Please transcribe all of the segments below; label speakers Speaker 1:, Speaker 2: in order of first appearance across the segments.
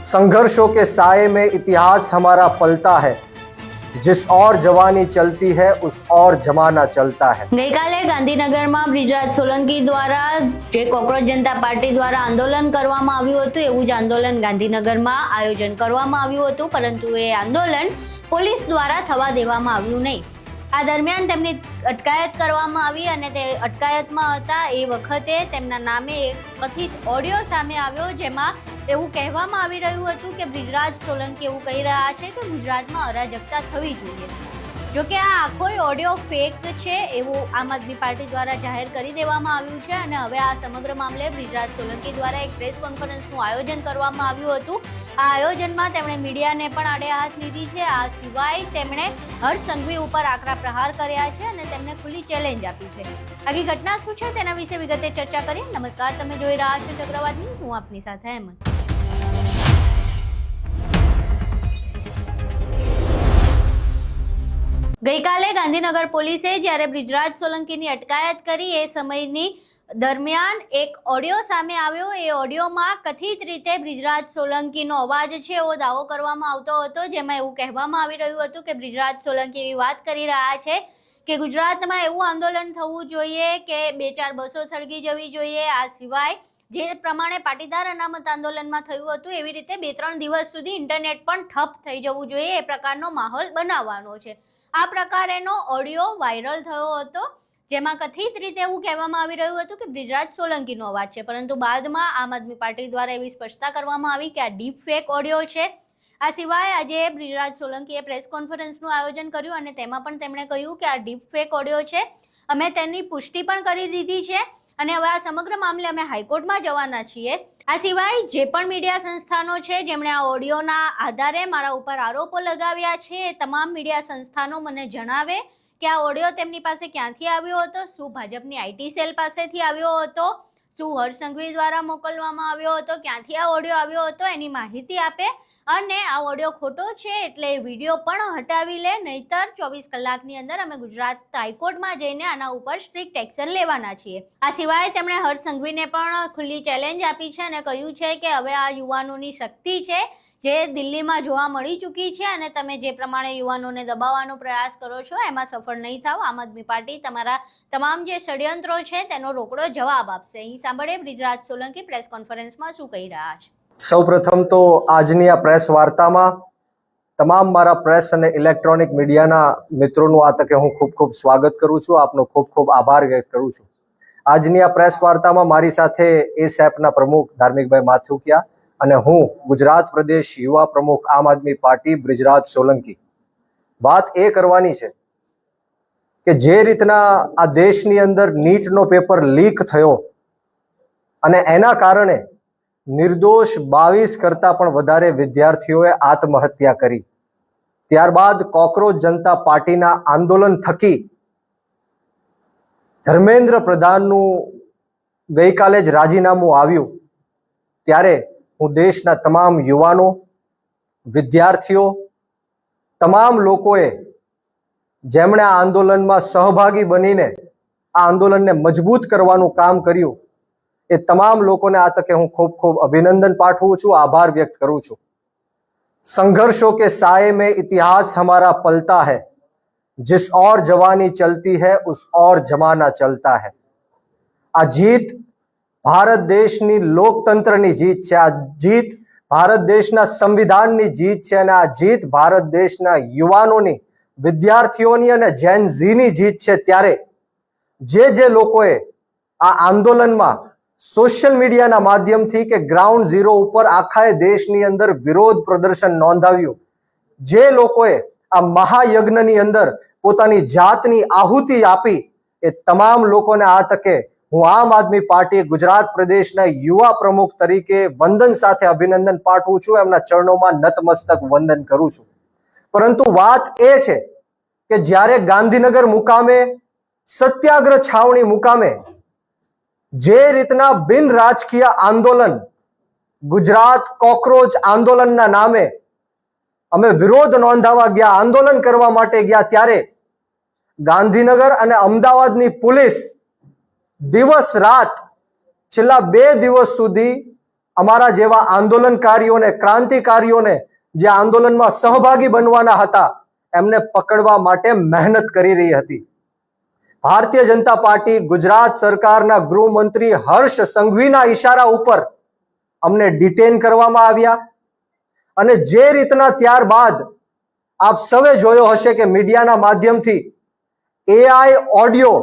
Speaker 1: संघर्षों के साए में इतिहास हमारा पलता है, जिस और जवानी चलती है उस और जमाना चलता है।
Speaker 2: ગઈકાલે ગાંધીનગરમાં બ્રિજરાજ સોલંકી દ્વારા જે કોકરોચ જનતા પાર્ટી દ્વારા આંદોલન કરવામાં આવ્યું હતું એવું જ આંદોલન ગાંધીનગરમાં આયોજન કરવામાં આવ્યું હતું, પરંતુ એ આંદોલન પોલીસ દ્વારા થવા દેવામાં આવ્યું નહીં। આ દરમિયાન તેમની અટકાયત કરવામાં આવી અને તે અટકાયતમાં હતા એ વખતે તેમના નામે એક કથિત ઓડિયો સામે આવ્યો, જેમાં એવું કહેવામાં આવી રહ્યું હતું કે બ્રિજરાજ સોલંકી એવું કહી રહ્યા છે કે ગુજરાતમાં અરાજકતા થવી જોઈએ। જો કે આ આખો ઓડિયો ફેક છે એવું આમ આદમી પાર્ટી દ્વારા જાહેર કરી દેવામાં આવ્યું છે અને હવે આ સમગ્ર મામલે બ્રિજરાજ સોલંકી દ્વારા એક પ્રેસ કોન્ફરન્સનું આયોજન કરવામાં આવ્યું હતું। આ આયોજનમાં તેમણે મીડિયાને પણ આડે હાથ લીધી છે। આ સિવાય તેમણે હર્ષ સંઘવી ઉપર આકરા પ્રહાર કર્યા છે અને તેમને ખુલ્લી ચેલેન્જ આપી છે। આખી ઘટના શું છે તેના વિશે વિગતે ચર્ચા કરીએ। નમસ્કાર, તમે જોઈ રહ્યા છો ચક્રવાત ન્યૂઝ, હું આપની સાથે અહેમદ। ગઈકાલે ગાંધીનગર પોલીસે જ્યારે બ્રિજરાજ સોલંકીની અટકાયત કરી એ સમયની દરમિયાન એક ઓડિયો સામે આવ્યો। એ ઓડિયોમાં કથિત રીતે બ્રિજરાજ સોલંકીનો અવાજ છે એવો દાવો કરવામાં આવતો હતો, જેમાં એવું કહેવામાં આવી રહ્યું હતું કે બ્રિજરાજ સોલંકી એવી વાત કરી રહ્યા છે કે ગુજરાતમાં એવું આંદોલન થવું જોઈએ કે 2-4 બસો સળગી જવી જોઈએ। આ સિવાય જે પ્રમાણે પાટીદાર અનામત આંદોલનમાં થયું હતું એવી રીતે 2-3 દિવસ સુધી ઇન્ટરનેટ પણ ઠપ થઈ જવું જોઈએ, એ પ્રકારનો માહોલ બનાવવાનો છે। આ પ્રકારેનો ઓડિયો વાયરલ થયો હતો, જેમાં કથિત રીતે એવું કહેવામાં આવી રહ્યું હતું કે બ્રિજરાજ સોલંકીનો અવાજ છે, પરંતુ બાદમાં આમ આદમી પાર્ટી દ્વારા એવી સ્પષ્ટતા કરવામાં આવી કે આ ડીપ ફેક ઓડિયો છે। આ સિવાય આજે બ્રિજરાજ સોલંકીએ પ્રેસ કોન્ફરન્સનું આયોજન કર્યું અને તેમાં પણ તેમણે કહ્યું કે આ ડીપ ફેક ઓડિયો છે, અમે તેની પુષ્ટિ પણ કરી દીધી છે અને હવે આ સમગ્ર મામલે અમે હાઈકોર્ટમાં જવાના છીએ। આ સિવાય જે પણ મીડિયા સંસ્થાનો છે જેમણે આ ઓડિયોના આધારે મારા ઉપર આરોપો લગાવ્યા છે, એ તમામ મીડિયા સંસ્થાનો મને જણાવે કે આ ઓડિયો તેમની પાસે ક્યાંથી આવ્યો હતો, શું ભાજપની આઈટી સેલ પાસેથી આવ્યો હતો, શું હર્ષ સંઘવી દ્વારા મોકલવામાં આવ્યો હતો, ક્યાંથી આ ઓડિયો આવ્યો હતો એની માહિતી આપે અને આ ઓડિયો ખોટો છે એટલે વિડીયો પણ હટાવી લે, નહીતર 24 કલાકની અંદર અમે ગુજરાત હાઈકોર્ટમાં જઈને આના ઉપર સ્ટ્રિક્ટ એક્શન લેવાના છીએ। આ સિવાય તેમણે હર્ષ સંઘવીને પણ ખુલ્લી ચેલેન્જ આપી છે અને કહ્યું છે કે હવે આ યુવાનોની શક્તિ છે જે દિલ્હીમાં જોવા મળી ચૂકી છે અને તમે જે પ્રમાણે યુવાનોને દબાવવાનો પ્રયાસ કરો છો એમાં સફળ નહીં થાવ। આમ આદમી પાર્ટી તમારા તમામ જે ષડયંત્રો છે તેનો રોકડો જવાબ આપશે। અહીં સાંભળે બ્રિજરાજ સોલંકી પ્રેસ કોન્ફરન્સમાં શું કહી રહ્યા છે।
Speaker 1: સૌપ્રથમ તો આજની આ પ્રેસ વાર્તામાં તમામ મારા પ્રેસ અને ઇલેક્ટ્રોનિક મીડિયાના મિત્રોનું આ તકે હું ખૂબ ખૂબ સ્વાગત કરું છું, આપનો ખૂબ ખૂબ આભાર વ્યક્ત કરું છું। આજની આ પ્રેસ વાર્તામાં મારી સાથે એસએપના પ્રમુખ ધાર્મિકભાઈ માથુકિયા અને હું ગુજરાત પ્રદેશ યુવા પ્રમુખ આમ આદમી પાર્ટી બ્રિજરાજ સોલંકી। વાત એ કરવાની છે કે જે રીતના આ દેશની અંદર નીટનો પેપર લીક થયો અને એના કારણે નિર્દોષ 22 કરતા પણ વધારે વિદ્યાર્થીઓએ આત્મહત્યા કરી, ત્યારબાદ કોકરોચ જનતા પાર્ટીના આંદોલન થકી ધર્મેન્દ્ર પ્રધાનનું ગઈકાલે જ રાજીનામું આવ્યું, ત્યારે હું દેશના તમામ યુવાનો, વિદ્યાર્થીઓ, તમામ લોકોએ જેમણે આ આંદોલનમાં સહભાગી બનીને આ આંદોલનને મજબૂત કરવાનું કામ કર્યું, એ તમામ લોકોને આ તકે હું ખૂબ ખૂબ અભિનંદન પાઠવું છું, આભાર વ્યક્ત કરું છું। संघर्षों के साए में इतिहास हमारा पलता है, जिस और जवानी चलती है उस और जमाना चलता है। આ જીત ભારત દેશની લોકતંત્રની જીત છે, આ જીત ભારત દેશના સંવિધાનની જીત છે અને આ જીત ભારત દેશના યુવાનોની, વિદ્યાર્થીઓની અને જેન ઝીની જીત છે। ત્યારે જે લોકોએ આ આંદોલનમાં સોશિયલ મીડિયાના માધ્યમથી કે ગ્રાઉન્ડ ઝીરો ઉપર આખા દેશની અંદર વિરોધ પ્રદર્શન નોંધાવ્યું, જે લોકોએ આ મહાયજ્ઞની અંદર પોતાની જાતની આહુતિ આપી, એ તમામ લોકોને આ તકે હું આમ આદમી પાર્ટી ગુજરાત પ્રદેશના યુવા પ્રમુખ તરીકે વંદન સાથે અભિનંદન પાઠવું છું, એમના ચરણોમાં નતમસ્તક વંદન કરું છું। પરંતુ વાત એ છે કે જ્યારે ગાંધીનગર મુકામે, સત્યાગ્રહ છાવણી મુકામે જે રીતના બિન રાજકીય આંદોલન ગુજરાત કોકરોચ આંદોલનના નામે અમે વિરોધ નોંધાવવા ગયા, આંદોલન કરવા માટે ગયા, ત્યારે ગાંધીનગર અને અમદાવાદની પોલીસ દિવસ રાત છેલ્લા 2 દિવસ સુધી અમારા જેવા આંદોલનકારીઓને, ક્રાંતિકારીઓને જે આંદોલનમાં સહભાગી બનવાના હતા એમને પકડવા માટે મહેનત કરી રહી હતી. ભારતીય જનતા પાર્ટી ગુજરાત સરકારના ગૃહમંત્રી હર્ષ સંઘવીના ઈશારા ઉપર અમને ડિટેન કરવામાં આવ્યા અને જે રીતના ત્યારબાદ આપ સૌએ જોયો હશે કે મીડિયાના માધ્યમથી એઆઈ ઓડિયો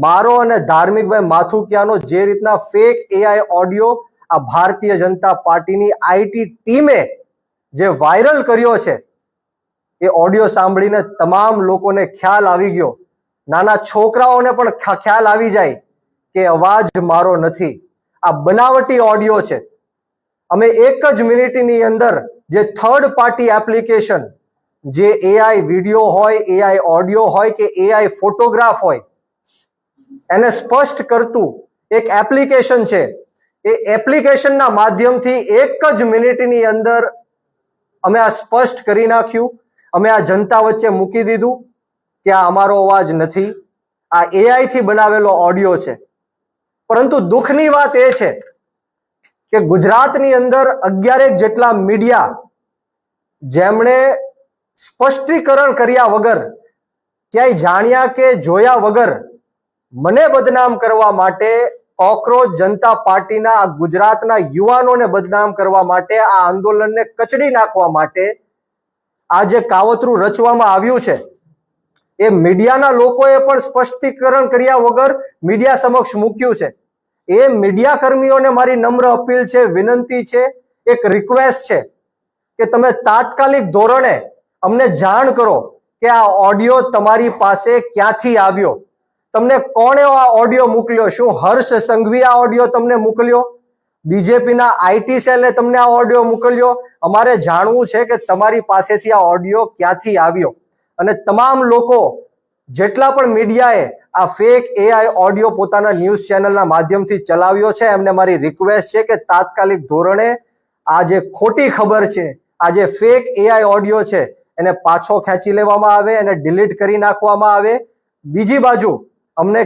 Speaker 1: મારો અને ધાર્મિકભાઈ માથુકિયાનો જે રીતના ફેક એઆઈ ઓડિયો આ ભારતીય જનતા પાર્ટીની આઈટી ટીમે જે વાયરલ કર્યો છે, એ ઓડિયો સાંભળીને તમામ લોકોને ખ્યાલ આવી ગયો, નાના છોકરાઓને પણ ખ્યાલ આવી જાય કે અવાજ મારો નથી, આ બનાવટી ઓડિયો છે. અમે એક જ મિનિટની અંદર જે થર્ડ પાર્ટી એપ્લિકેશન, જે એઆઈ વિડીયો હોય, એઆઈ ઓડિયો હોય કે એઆઈ ફોટોગ્રાફ હોય, એને સ્પષ્ટ કરતું એક એપ્લિકેશન છે, એ એપ્લિકેશનના માધ્યમથી એક જ મિનિટની અંદર અમે આ સ્પષ્ટ કરી નાખ્યું. અમે આ જનતા વચ્ચે મૂકી દીધું કે આ અમારો અવાજ નથી, આ એઆઈ થી બનાવેલો ઓડિયો છે. પરંતુ દુઃખની વાત એ છે કે ગુજરાતની અંદર 11 જેટલા મીડિયા જેમણે સ્પષ્ટીકરણ કર્યા વગર, ક્યાંય જાણ્યા કે જોયા વગર મને બદનામ કરવા માટે, કોકરોચ જનતા પાર્ટીના આ ગુજરાતના યુવાનોને બદનામ કરવા માટે, આ આંદોલનને કચડી નાખવા માટે આ જે કાવતરું રચવામાં આવ્યું છે, એ મીડિયાના લોકોએ પણ સ્પષ્ટીકરણ કર્યા વગર મીડિયા સમક્ષ મૂક્યું છે. એ મીડિયા કર્મીઓને મારી નમ્ર અપીલ છે, વિનંતી છે, એક રિક્વેસ્ટ છે કે તમે તાત્કાલિક ધોરણે અમને જાણ કરો કે આ ઓડિયો તમારી પાસે ક્યાંથી આવ્યો, તમને કોણે આ ઓડિયો મોકલ્યો, શું હર્ષ સંઘવી આ ઓડિયો તમને મોકલ્યો, બીજેપીના આઈટી સેલે તમને આ ઓડિયો મોકલ્યો? અમારે જાણવું છે કે તમારી પાસેથી આ ઓડિયો ક્યાંથી આવ્યો. અને તમામ લોકો, જેટલા પણ મીડિયાએ આ ફેક એઆઈ ઓડિયો પોતાના ન્યૂઝ ચેનલના માધ્યમથી ચલાવ્યો છે, એમને મારી રિક્વેસ્ટ છે કે તાત્કાલિક ધોરણે આ જે ખોટી ખબર છે, આ જે ફેક એઆઈ ઓડિયો છે, એને પાછો ખેંચી લેવામાં આવે, એને ડિલીટ કરી નાખવામાં આવે. બીજી બાજુ અમને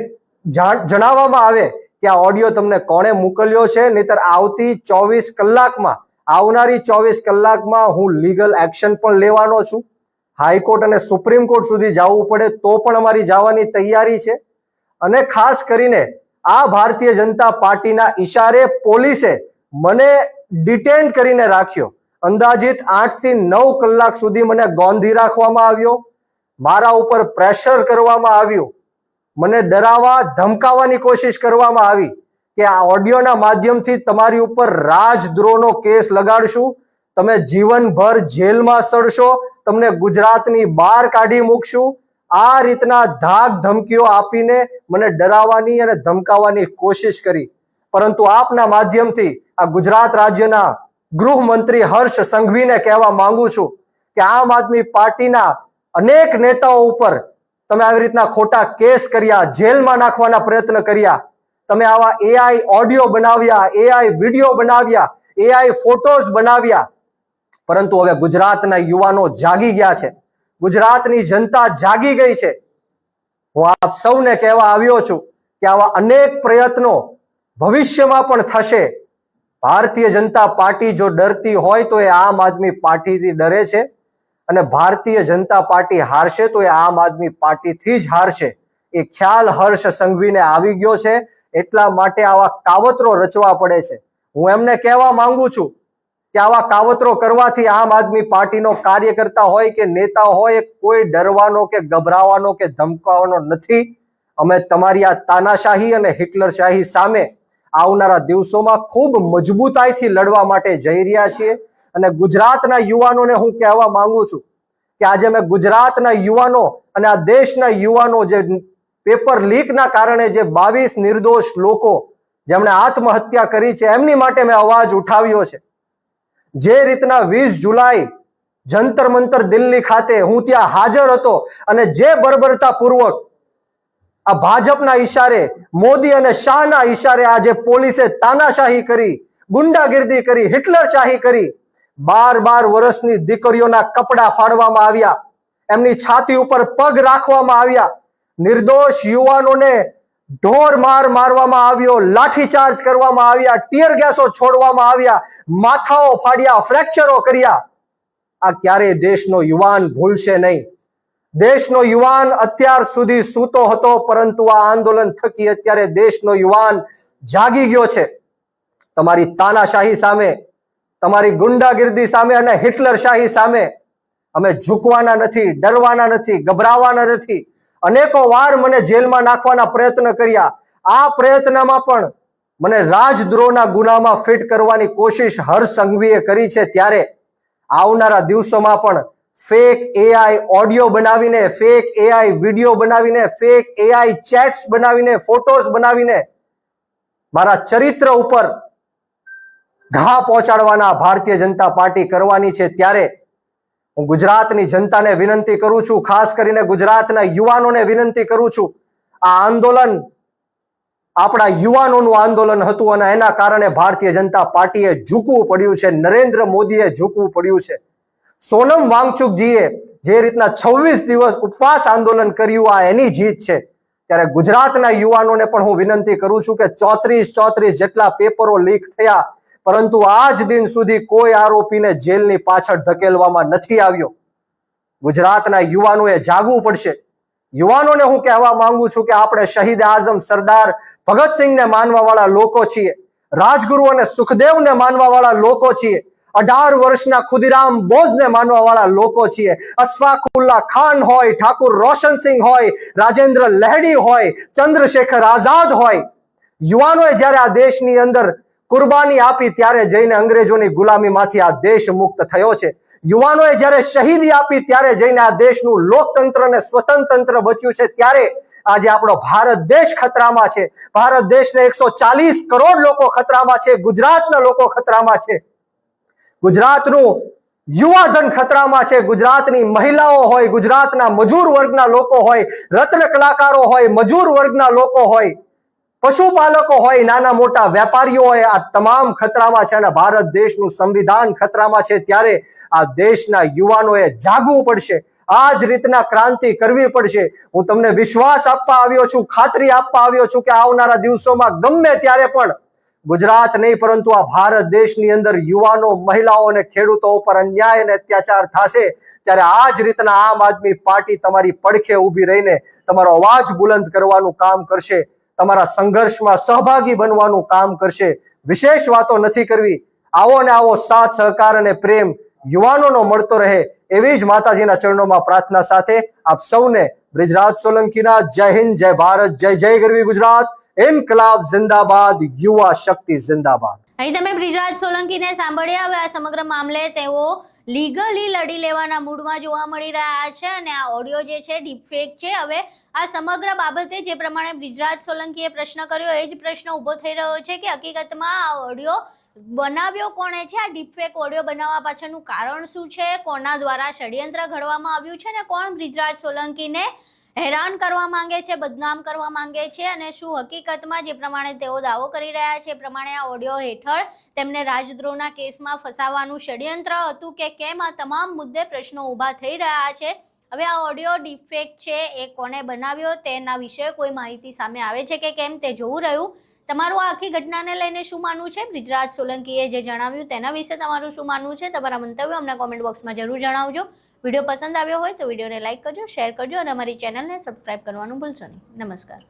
Speaker 1: જણાવવામાં આવે કે આ ઓડિયો તમને કોણે મોકલ્યો છે, નહીતર આવતી 24 કલાકમાં, આવનારી 24 કલાકમાં હું લીગલ એક્શન પણ લેવાનો છું. હાઈકોર્ટ અને સુપ્રીમ કોર્ટ સુધી જવું પડે તો પણ અમારી જવાની તૈયારી છે. અને ખાસ કરીને આ ભારતીય જનતા પાર્ટીના ઈશારે પોલીસે મને ડિટેન કરીને રાખ્યો. અંદાજિત 8 થી 9 કલાક સુધી મને ગોંધી રાખવામાં આવ્યો, મારા ઉપર પ્રેશર કરવામાં આવ્યું, મને ડરાવવા ધમકાવવાની કોશિશ કરવામાં આવી કે આ ઓડિયોના માધ્યમથી તમારી ઉપર રાજદ્રોહનો કેસ લગાડશું, તમે જીવનભર જેલમાં સડશો, તમને ગુજરાતની બહાર કાઢી મૂકશું. આ રીતના ધાક ધમકીઓ આપીને મને ડરાવવાની અને ધમકાવવાની કોશિશ કરી. પરંતુ આપના માધ્યમથી આ ગુજરાત રાજ્યના ગૃહમંત્રી હર્ષ સંઘવીને કહેવા માંગુ છું કે આમ આદમી પાર્ટીના અનેક નેતાઓ ઉપર તમે આવી રીતના ખોટા કેસ કર્યા, જેલમાં નાખવાના પ્રયત્ન કર્યા, તમે આવા એઆઈ ઓડિયો બનાવ્યા, એઆઈ વિડીયો બનાવ્યા, એઆઈ ફોટોઝ બનાવ્યા. પરંતુ હવે ગુજરાતના યુવાનો જાગી ગયા છે, ગુજરાતની જનતા જાગી ગઈ છે. હું આપ સૌને કહેવા આવ્યો છું કે આવા અનેક પ્રયત્નો ભવિષ્યમાં પણ થશે. ભારતીય જનતા પાર્ટી જો ડરતી હોય તો એ આમ આદમી પાર્ટીથી ડરે છે, અને ભારતીય જનતા પાર્ટી હારશે તો એ આમ આદમી પાર્ટીથી જ હારશે. એ ખ્યાલ હર્ષ સંઘવીને આવી ગયો છે, એટલા માટે આવા કાવતરો રચવા પડે છે. હું એમને કહેવા માંગુ છું કે આવા કાવતરો કરવાથી આમ આદમી પાર્ટીનો કાર્યકર્તા હોય કે નેતા હોય, કોઈ ડરવાનો કે ગભરાવાનો કે ધમકાવવાનો નથી. અમે તમારી આ તાનાશાહી અને હિટલરશાહી સામે આવનારા દિવસોમાં ખૂબ મજબૂતાઈથી લડવા માટે જઈ રહ્યા છીએ. અને ગુજરાતના યુવાનોને હું કહેવા માંગુ છું કે આજે મેં ગુજરાતના યુવાનો અને આ દેશના યુવાનો, જે પેપર લીકના કારણે જે 22 નિર્દોષ લોકો જેમણે આત્મહત્યા કરી છે, એમની માટે મેં અવાજ ઉઠાવ્યો છે. જે રીતના 20 જુલાઈ જંતર મંતર દિલ્હી ખાતે હું ત્યાં હાજર હતો અને જે બર્બરતાપૂર્વક આ ભાજપના ઈશારે, મોદી અને શાહના ઈશારે આજે પોલીસે તાનાશાહી કરી, ગુંડાગીર્દી કરી, હિટલરશાહી કરી, 12 વર્ષની દીકરીઓના કપડા ફાડવામાં આવ્યા, એમની છાતી ઉપર પગ રાખવામાં આવ્યા, નિર્દોષ યુવાનોને ઢોર માર મારવામાં આવ્યો, લાઠીચાર્જ કરવામાં આવ્યા, ટીયર ગેસો છોડવામાં આવ્યા, માથાઓ ફાડ્યા, ફ્રેક્ચરો કર્યા. આ ક્યારેય દેશનો યુવાન ભૂલશે નહીં. દેશનો યુવાન અત્યાર સુધી સૂતો હતો, પરંતુ આ આંદોલન થકી અત્યારે દેશનો યુવાન જાગી ગયો છે. તમારી તાનાશાહી સામે, તમારી ગુંડાગીર્દી સામે અને હિટલરશાહી સામે અમે ઝૂકવાના નથી, ડરવાના નથી, ગભરાવાના નથી. અનેકો વાર મને જેલમાં નાખવાના પ્રયત્ન કર્યા. આ પ્રયત્નમાં પણ મને રાજદ્રોહના ગુનામાં ફિટ કરવાની કોશિશ હર્ષ સંઘવીએ કરી છે. ત્યારે આવનારા દિવસોમાં પણ ફેક એઆઈ ઓડિયો બનાવીને, ફેક એઆઈ વિડીયો બનાવીને, ફેક એઆઈ ચેટ્સ બનાવીને, ફોટોસ બનાવીને મારા ચરિત્ર ઉપર ઘા પહોંચાડવાના ભારતીય જનતા પાર્ટી કરવાની છે. ત્યારે હું ગુજરાતની જનતાને વિનંતી કરું છું, ખાસ કરીને ગુજરાતના યુવાનોને વિનંતી કરું છું. આ આંદોલન આપણા યુવાનોનું આંદોલન હતું અને એના કારણે ભારતીય જનતા પાર્ટીએ ઝૂકવું પડ્યું છે. નરેન્દ્ર મોદીએ ઝૂકવું પડ્યું છે. સોનમ વાંગચુકજીએ જે રીતના 26 દિવસ ઉપવાસ આંદોલન કર્યું, આ એની જીત છે. ત્યારે ગુજરાતના યુવાનોને પણ હું વિનંતી કરું છું કે 34 જેટલા પેપરો લીક થયા, પરંતુ આજ દિન સુધી કોઈ આરોપીને જેલની પાછળ ધકેલવામાં નથી આવ્યો. ગુજરાતના યુવાનોએ જાગવું પડશે. યુવાનોને હું કહેવા માંગુ છું કે આપણે શહીદ આઝમ સરદાર ભગતસિંહને માનવા વાળા લોકો છીએ, રાજગુરુ અને સુખદેવને માનવા વાળા લોકો છીએ, 18 વર્ષના ખુદીરામ બોઝને માનવા વાળા લોકો છીએ. અશફાકુલ્લા ખાન હોય, ઠાકુર રોશનસિંહ હોય, રાજેન્દ્ર લહેડી હોય, ચંદ્રશેખર આઝાદ હોય. યુવાનોએ જ્યારે આ દેશની અંદર કુરબાની આપી ત્યારે જઈને અંગ્રેજોની ગુલામીમાંથી આ દેશ મુક્ત થયો છે. યુવાનોએ જ્યારે શહીદી આપી ત્યારે જઈને આ દેશનું લોકતંત્ર અને સ્વતંત્ર બચ્યું છે. ત્યારે આજે આપણો ભારત દેશ ખતરામાં છે. ભારત દેશને 140 કરોડ લોકો ખતરામાં છે. ગુજરાતના લોકો ખતરામાં છે. ગુજરાતનું યુવાધન ખતરામાં છે. ગુજરાતની મહિલાઓ હોય, ગુજરાતના મજૂર વર્ગના લોકો હોય, રત્ન કલાકારો હોય, મજૂર વર્ગના લોકો હોય, પશુપાલકો હોય, નાના મોટા વેપારીઓ હોય, આ તમામ ખતરામાં છે અને ભારત દેશનું સંવિધાન ખતરામાં છે. ત્યારે આ દેશના યુવાનોએ જાગવું પડશે. આ જ રીતના ક્રાંતિ કરવી પડશે. હું તમને વિશ્વાસ આપવા આવ્યો છું, ખાતરી આપવા આવ્યો છું કે આવનારા દિવસોમાં ગમે ત્યારે પણ ગુજરાત નહીં પરંતુ આ ભારત દેશની અંદર યુવાનો, મહિલાઓ અને ખેડૂતો ઉપર અન્યાય અને અત્યાચાર થશે. ત્યારે આ જ રીતના આમ આદમી પાર્ટી તમારી પડખે ઊભી રહીને તમારો અવાજ બુલંદ કરવાનું કામ કરશે, તમારા સંઘર્ષમાં સહભાગી બનવાનું કામ કરશે. વિશેષ વાતો નથી કરવી. આવો ને આવો સાથ સહકાર અને પ્રેમ યુવાનોનો મળતો રહે એવી જ માતાજીના ચરણોમાં પ્રાર્થના સાથે આપ સૌને બ્રિજરાજ સોલંકીના જય હિન્દ, જય ભારત, જય જય ગરવી ગુજરાત, ઇન્કલાબ જિંદાબાદ, યુવા શક્તિ જિંદાબાદ.
Speaker 2: અહીં તમે બ્રિજરાજ સોલંકીને સાંભળ્યા. હવે આ સમગ્ર મામલે તેઓ લીગલી લડી લેવાના મૂડમાં જોવા મળી રહ્યા છે અને આ ઓડિયો જે છે ડીપફેક છે. હવે આ સમગ્ર બાબતે જે પ્રમાણે બ્રિજરાજ સોલંકીએ પ્રશ્ન કર્યો એ જ પ્રશ્ન ઊભો થઈ રહ્યો છે કે હકીકતમાં આ ઓડિયો બનાવ્યો કોણે છે? આ ડીપફેક ઓડિયો બનાવવા પાછળનું કારણ શું છે? કોના દ્વારા ષડયંત્ર ઘડવામાં આવ્યું છે અને કોણ બ્રિજરાજ સોલંકીને હેરાન કરવા માંગે છે, બદનામ કરવા માંગે છે? અને શું હકીકતમાં જે પ્રમાણે તેઓ દાવો કરી રહ્યા છે એ પ્રમાણે આ ઓડિયો હેઠળ તેમને રાજદ્રોહના કેસમાં ફસાવાનું ષડયંત્ર હતું કે કેમ? આ તમામ મુદ્દે પ્રશ્નો ઊભા થઈ રહ્યા છે. હવે આ ઓડિયો ડીપફેક છે એ કોને બનાવ્યો તેના વિશે કોઈ માહિતી સામે આવે છે કે કેમ તે જોવું રહ્યું. તમારું આ આખી ઘટનાને લઈને શું માનવું છે? બ્રિજરાજ સોલંકીએ જે જણાવ્યું તેના વિશે તમારું શું માનવું છે? તમારા મંતવ્યો અમને કોમેન્ટ બોક્સમાં જરૂર જણાવજો. વિડીયો પસંદ આવ્યો હોય તો વિડીયોને લાઇક કરજો, શેર કરજો અને અમારી ચેનલને સબસ્ક્રાઇબ કરવાનું ભૂલશો નહીં. નમસ્કાર.